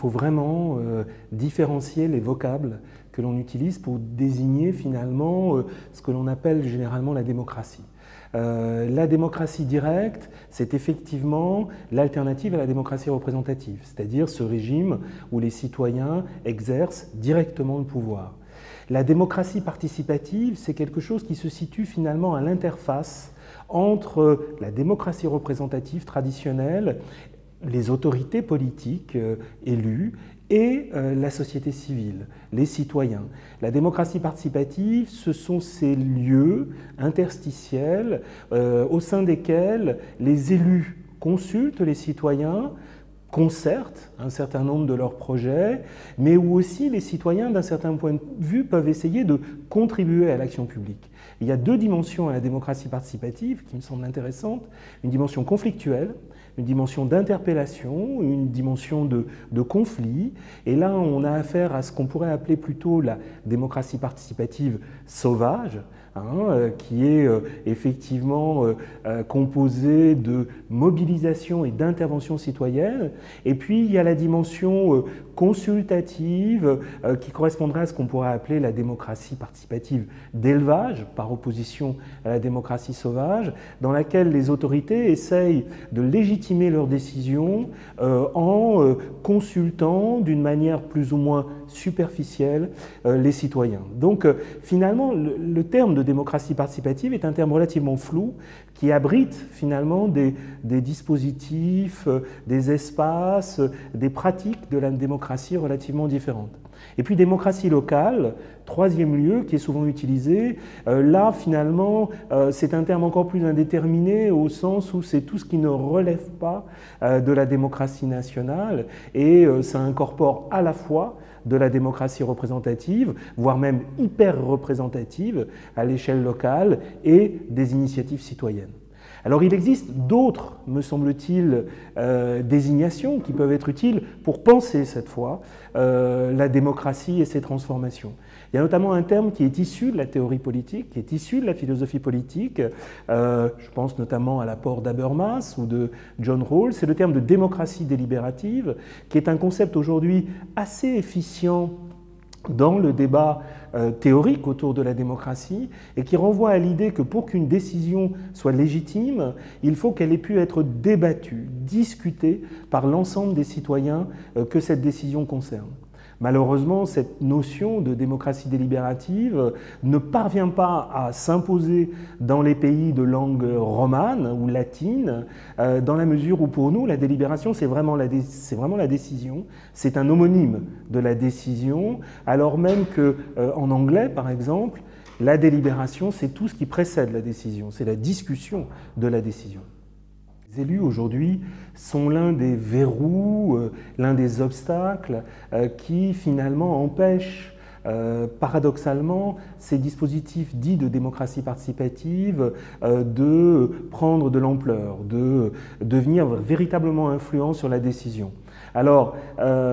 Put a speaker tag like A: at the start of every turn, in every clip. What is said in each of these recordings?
A: faut vraiment différencier les vocables que l'on utilise pour désigner finalement ce que l'on appelle généralement la démocratie. La démocratie directe, c'est effectivement l'alternative à la démocratie représentative, c'est-à-dire ce régime où les citoyens exercent directement le pouvoir. La démocratie participative, c'est quelque chose qui se situe finalement à l'interface entre la démocratie représentative traditionnelle, les autorités politiques élues et la société civile, les citoyens. La démocratie participative, ce sont ces lieux interstitiels au sein desquels les élus consultent les citoyens, concertent un certain nombre de leurs projets, mais où aussi les citoyens, d'un certain point de vue, peuvent essayer de contribuer à l'action publique. Il y a deux dimensions à la démocratie participative qui me semblent intéressantes, une dimension conflictuelle, une dimension d'interpellation, une dimension de conflit. Et là, on a affaire à ce qu'on pourrait appeler plutôt la démocratie participative sauvage, qui est effectivement composée de mobilisation et d'intervention citoyenne. Et puis, il y a la dimension consultative qui correspondrait à ce qu'on pourrait appeler la démocratie participative d'élevage, par opposition à la démocratie sauvage, dans laquelle les autorités essayent de légitimer leurs décisions en consultant d'une manière plus ou moins superficielle les citoyens. Donc finalement, le terme de démocratie participative est un terme relativement flou qui abrite finalement des dispositifs, des espaces, des pratiques de la démocratie relativement différentes. Et puis démocratie locale, troisième lieu qui est souvent utilisé, là finalement c'est un terme encore plus indéterminé au sens où c'est tout ce qui ne relève pas de la démocratie nationale et ça incorpore à la fois de la démocratie représentative, voire même hyper représentative à l'échelle locale et des initiatives citoyennes. Alors il existe d'autres, me semble-t-il, désignations qui peuvent être utiles pour penser cette fois la démocratie et ses transformations. Il y a notamment un terme qui est issu de la théorie politique, qui est issu de la philosophie politique, je pense notamment à l'apport d'Habermas ou de John Rawls, c'est le terme de démocratie délibérative, qui est un concept aujourd'hui assez efficient dans le débat théorique autour de la démocratie et qui renvoie à l'idée que pour qu'une décision soit légitime, il faut qu'elle ait pu être débattue, discutée par l'ensemble des citoyens que cette décision concerne. Malheureusement, cette notion de démocratie délibérative ne parvient pas à s'imposer dans les pays de langue romane ou latine, dans la mesure où pour nous, la délibération, c'est vraiment la décision, c'est un homonyme de la décision, alors même qu'en anglais, par exemple, la délibération, c'est tout ce qui précède la décision, c'est la discussion de la décision. Les élus aujourd'hui sont l'un des verrous, l'un des obstacles qui finalement empêchent paradoxalement ces dispositifs dits de démocratie participative de prendre de l'ampleur, de devenir véritablement influents sur la décision. Alors,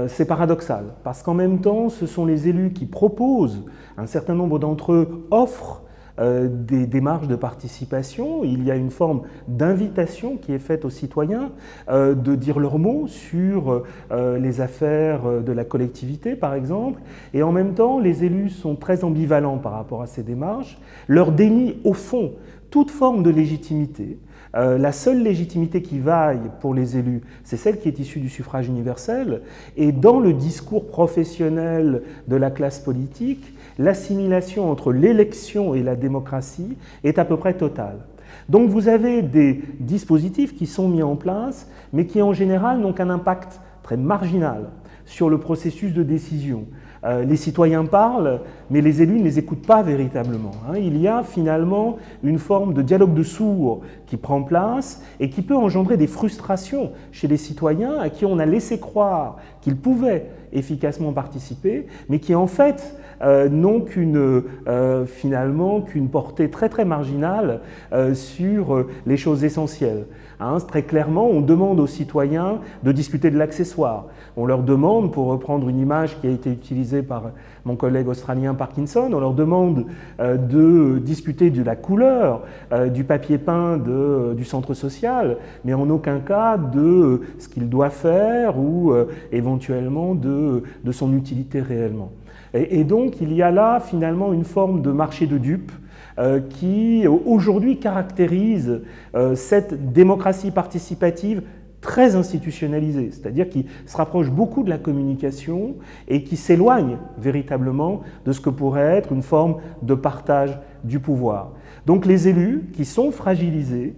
A: c'est paradoxal, parce qu'en même temps, ce sont les élus qui proposent, un certain nombre d'entre eux offrent des démarches de participation, il y a une forme d'invitation qui est faite aux citoyens de dire leurs mots sur les affaires de la collectivité par exemple, et en même temps les élus sont très ambivalents par rapport à ces démarches, leur dénient au fond toute forme de légitimité. La seule légitimité qui vaille pour les élus, c'est celle qui est issue du suffrage universel, et dans le discours professionnel de la classe politique, l'assimilation entre l'élection et la démocratie est à peu près totale. Donc vous avez des dispositifs qui sont mis en place, mais qui en général n'ont qu'un impact très marginal sur le processus de décision. Les citoyens parlent, mais les élus ne les écoutent pas véritablement. Il y a finalement une forme de dialogue de sourds qui prend place et qui peut engendrer des frustrations chez les citoyens à qui on a laissé croire qu'ils pouvaient efficacement participer, mais qui en fait n'ont finalement qu'une portée très très marginale sur les choses essentielles. Hein, très clairement, on demande aux citoyens de discuter de l'accessoire. On leur demande, pour reprendre une image qui a été utilisée par mon collègue australien Parkinson, on leur demande de discuter de la couleur du papier peint du centre social, mais en aucun cas de ce qu'il doit faire ou éventuellement de son utilité réellement. Et donc il y a là finalement une forme de marché de dupes qui aujourd'hui caractérise cette démocratie participative très institutionnalisée, c'est-à-dire qui se rapproche beaucoup de la communication et qui s'éloigne véritablement de ce que pourrait être une forme de partage du pouvoir. Donc les élus qui sont fragilisés,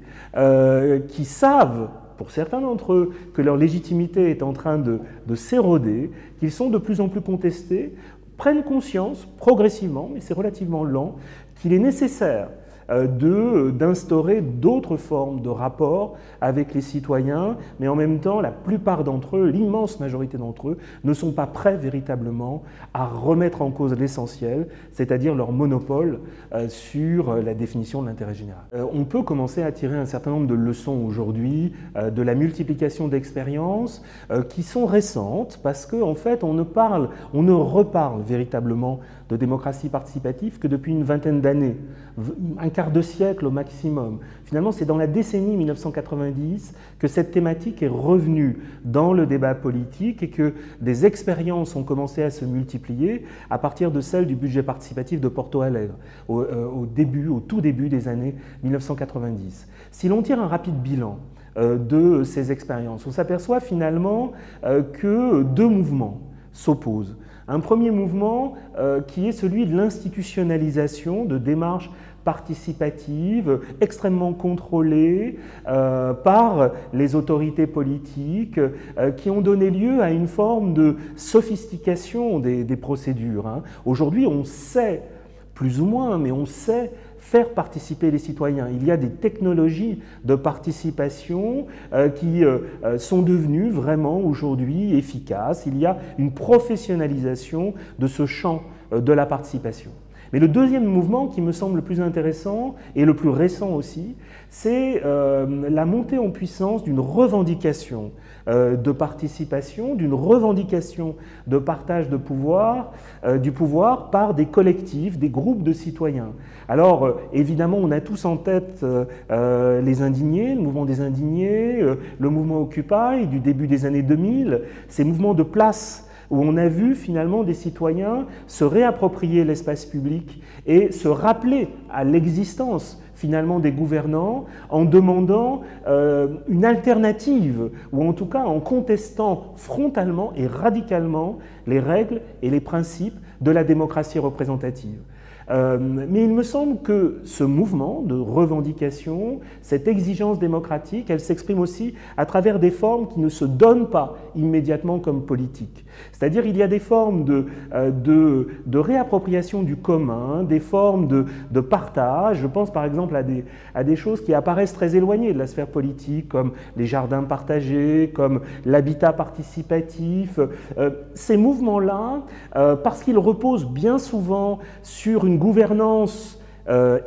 A: qui savent pour certains d'entre eux, que leur légitimité est en train de s'éroder, qu'ils sont de plus en plus contestés, prennent conscience progressivement, mais c'est relativement lent, qu'il est nécessaire d'instaurer d'autres formes de rapports avec les citoyens, mais en même temps, la plupart d'entre eux, l'immense majorité d'entre eux, ne sont pas prêts véritablement à remettre en cause l'essentiel, c'est-à-dire leur monopole sur la définition de l'intérêt général. On peut commencer à tirer un certain nombre de leçons aujourd'hui de la multiplication d'expériences qui sont récentes, parce qu'en fait, on ne reparle véritablement de démocratie participative que depuis une vingtaine d'années, un quart de siècle au maximum. Finalement, c'est dans la décennie 1990 que cette thématique est revenue dans le débat politique et que des expériences ont commencé à se multiplier à partir de celle du budget participatif de Porto Alegre, au tout début des années 1990. Si l'on tire un rapide bilan de ces expériences, on s'aperçoit finalement que deux mouvements s'opposent. Un premier mouvement qui est celui de l'institutionnalisation de démarches participatives extrêmement contrôlées par les autorités politiques qui ont donné lieu à une forme de sophistication des procédures. Hein. Aujourd'hui, on sait, plus ou moins, mais on sait faire participer les citoyens. Il y a des technologies de participation qui sont devenues vraiment aujourd'hui efficaces. Il y a une professionnalisation de ce champ de la participation. Mais le deuxième mouvement qui me semble le plus intéressant et le plus récent aussi, c'est la montée en puissance d'une revendication de participation, d'une revendication de partage de pouvoir, du pouvoir par des collectifs, des groupes de citoyens. Alors évidemment, on a tous en tête les indignés, le mouvement des indignés, le mouvement Occupy du début des années 2000, ces mouvements de place où on a vu finalement des citoyens se réapproprier l'espace public et se rappeler à l'existence finalement des gouvernants en demandant une alternative, ou en tout cas en contestant frontalement et radicalement les règles et les principes de la démocratie représentative. Mais il me semble que ce mouvement de revendication, cette exigence démocratique, elle s'exprime aussi à travers des formes qui ne se donnent pas immédiatement comme politiques. C'est-à-dire il y a des formes de réappropriation du commun, des formes de partage. Je pense par exemple à des choses qui apparaissent très éloignées de la sphère politique, comme les jardins partagés, comme l'habitat participatif. Ces mouvements-là, parce qu'ils reposent bien souvent sur une gouvernance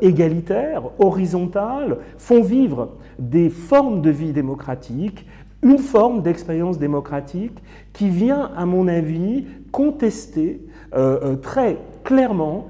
A: égalitaire, horizontale, font vivre des formes de vie démocratique, une forme d'expérience démocratique qui vient, à mon avis, contester très clairement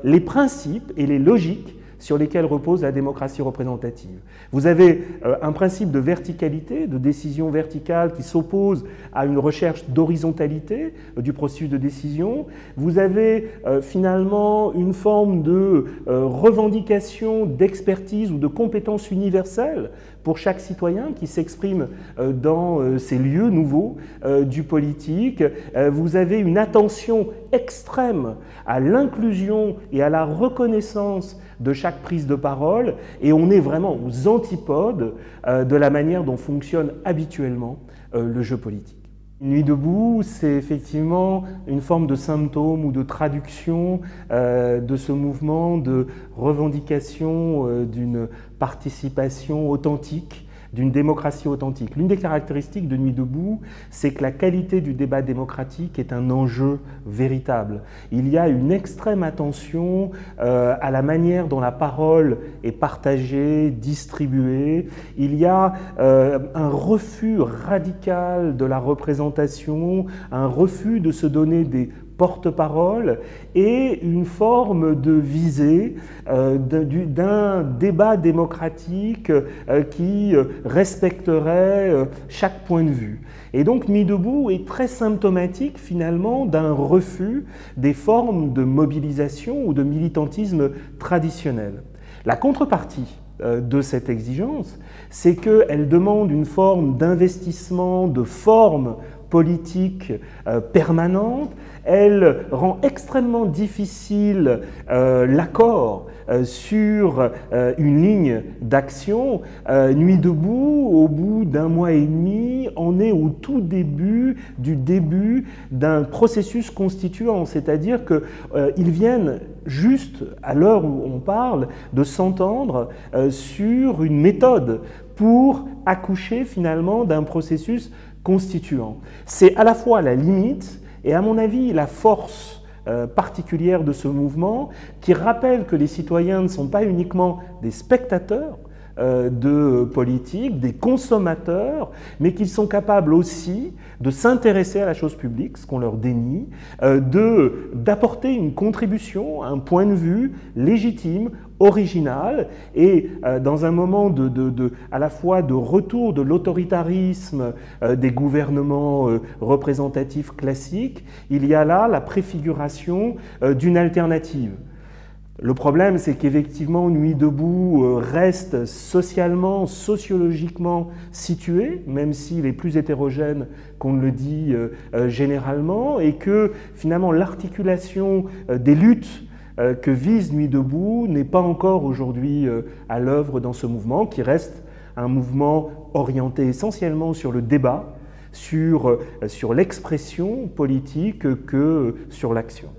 A: les principes et les logiques sur lesquels repose la démocratie représentative. Vous avez un principe de verticalité, de décision verticale qui s'oppose à une recherche d'horizontalité du processus de décision. Vous avez finalement une forme de revendication d'expertise ou de compétences universelles pour chaque citoyen qui s'exprime dans ces lieux nouveaux du politique. Vous avez une attention extrême à l'inclusion et à la reconnaissance de chaque prise de parole, et on est vraiment aux antipodes de la manière dont fonctionne habituellement le jeu politique. Nuit debout, c'est effectivement une forme de symptôme ou de traduction de ce mouvement de revendication d'une participation authentique d'une démocratie authentique. L'une des caractéristiques de Nuit debout, c'est que la qualité du débat démocratique est un enjeu véritable. Il y a une extrême attention à la manière dont la parole est partagée, distribuée. Il y a un refus radical de la représentation, un refus de se donner des porte-parole et une forme de visée d'un débat démocratique qui respecterait chaque point de vue. Et donc Nuit debout est très symptomatique finalement d'un refus des formes de mobilisation ou de militantisme traditionnel. La contrepartie de cette exigence, c'est qu'elle demande une forme d'investissement, de forme politique permanente. Elle rend extrêmement difficile l'accord sur une ligne d'action. Nuit debout, au bout d'un mois et demi, on est au tout début d'un processus constituant, c'est-à-dire qu'ils viennent juste, à l'heure où on parle, de s'entendre sur une méthode pour accoucher finalement d'un processus constituant. C'est à la fois la limite et à mon avis la force particulière de ce mouvement qui rappelle que les citoyens ne sont pas uniquement des spectateurs de politique, des consommateurs, mais qu'ils sont capables aussi de s'intéresser à la chose publique, ce qu'on leur dénie, d'apporter une contribution, un point de vue légitime, original, et dans un moment à la fois de retour de l'autoritarisme des gouvernements représentatifs classiques, il y a là la préfiguration d'une alternative. Le problème, c'est qu'effectivement, Nuit debout reste socialement, sociologiquement situé, même s'il est plus hétérogène qu'on ne le dit généralement, et que finalement l'articulation des luttes que vise Nuit debout n'est pas encore aujourd'hui à l'œuvre dans ce mouvement, qui reste un mouvement orienté essentiellement sur le débat, sur l'expression politique que sur l'action.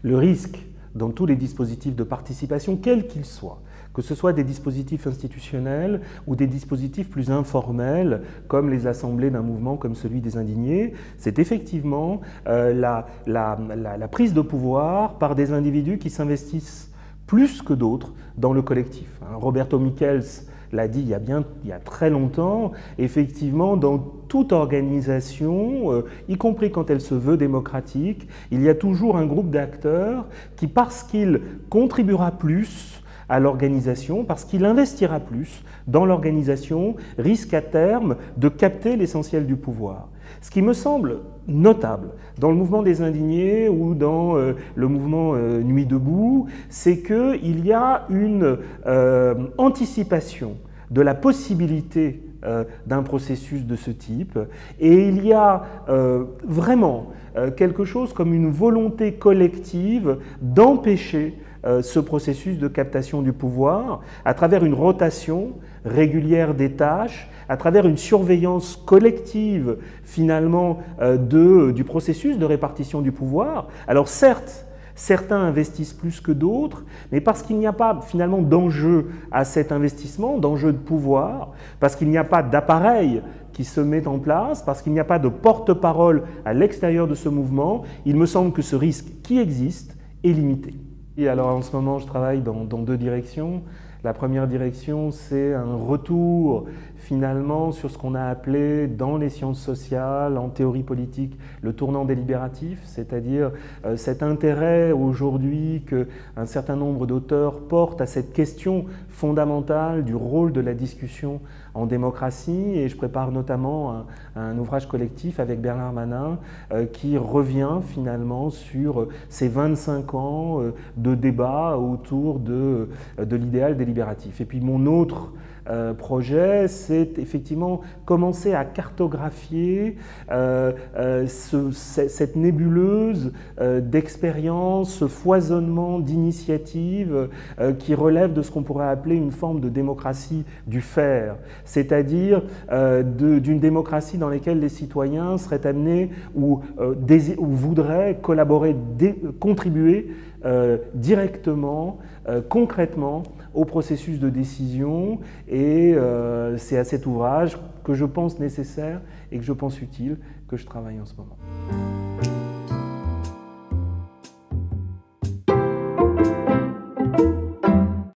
A: Le risque dans tous les dispositifs de participation, quels qu'ils soient, que ce soit des dispositifs institutionnels ou des dispositifs plus informels, comme les assemblées d'un mouvement comme celui des Indignés, c'est effectivement la prise de pouvoir par des individus qui s'investissent plus que d'autres dans le collectif. Roberto Michels l'a dit il y a très longtemps, effectivement, dans toute organisation, y compris quand elle se veut démocratique, il y a toujours un groupe d'acteurs qui, parce qu'il contribuera plus à l'organisation, parce qu'il investira plus dans l'organisation, risque à terme de capter l'essentiel du pouvoir. Ce qui me semble notable dans le mouvement des Indignés ou dans le mouvement Nuit debout, c'est qu'il y a une anticipation de la possibilité d'un processus de ce type, et il y a vraiment quelque chose comme une volonté collective d'empêcher ce processus de captation du pouvoir à travers une rotation régulière des tâches, à travers une surveillance collective finalement du processus de répartition du pouvoir. Alors certes, certains investissent plus que d'autres, mais parce qu'il n'y a pas finalement d'enjeu à cet investissement, d'enjeu de pouvoir, parce qu'il n'y a pas d'appareil qui se met en place, parce qu'il n'y a pas de porte-parole à l'extérieur de ce mouvement, il me semble que ce risque qui existe est limité. Et alors en ce moment, je travaille dans deux directions. La première direction, c'est un retour finalement sur ce qu'on a appelé dans les sciences sociales, en théorie politique, le tournant délibératif, c'est-à-dire cet intérêt aujourd'hui qu'un certain nombre d'auteurs portent à cette question fondamentale du rôle de la discussion en démocratie, et je prépare notamment un ouvrage collectif avec Bernard Manin qui revient finalement sur ces 25 ans de débat autour de l'idéal délibératif. Et puis mon autre projet, c'est effectivement commencer à cartographier cette nébuleuse d'expériences, ce foisonnement d'initiatives qui relève de ce qu'on pourrait appeler une forme de démocratie du faire, c'est-à-dire d'une démocratie dans laquelle les citoyens seraient amenés ou voudraient collaborer, contribuer directement, concrètement au processus de décision, et c'est à cet ouvrage que je pense nécessaire et que je pense utile que je travaille en ce moment.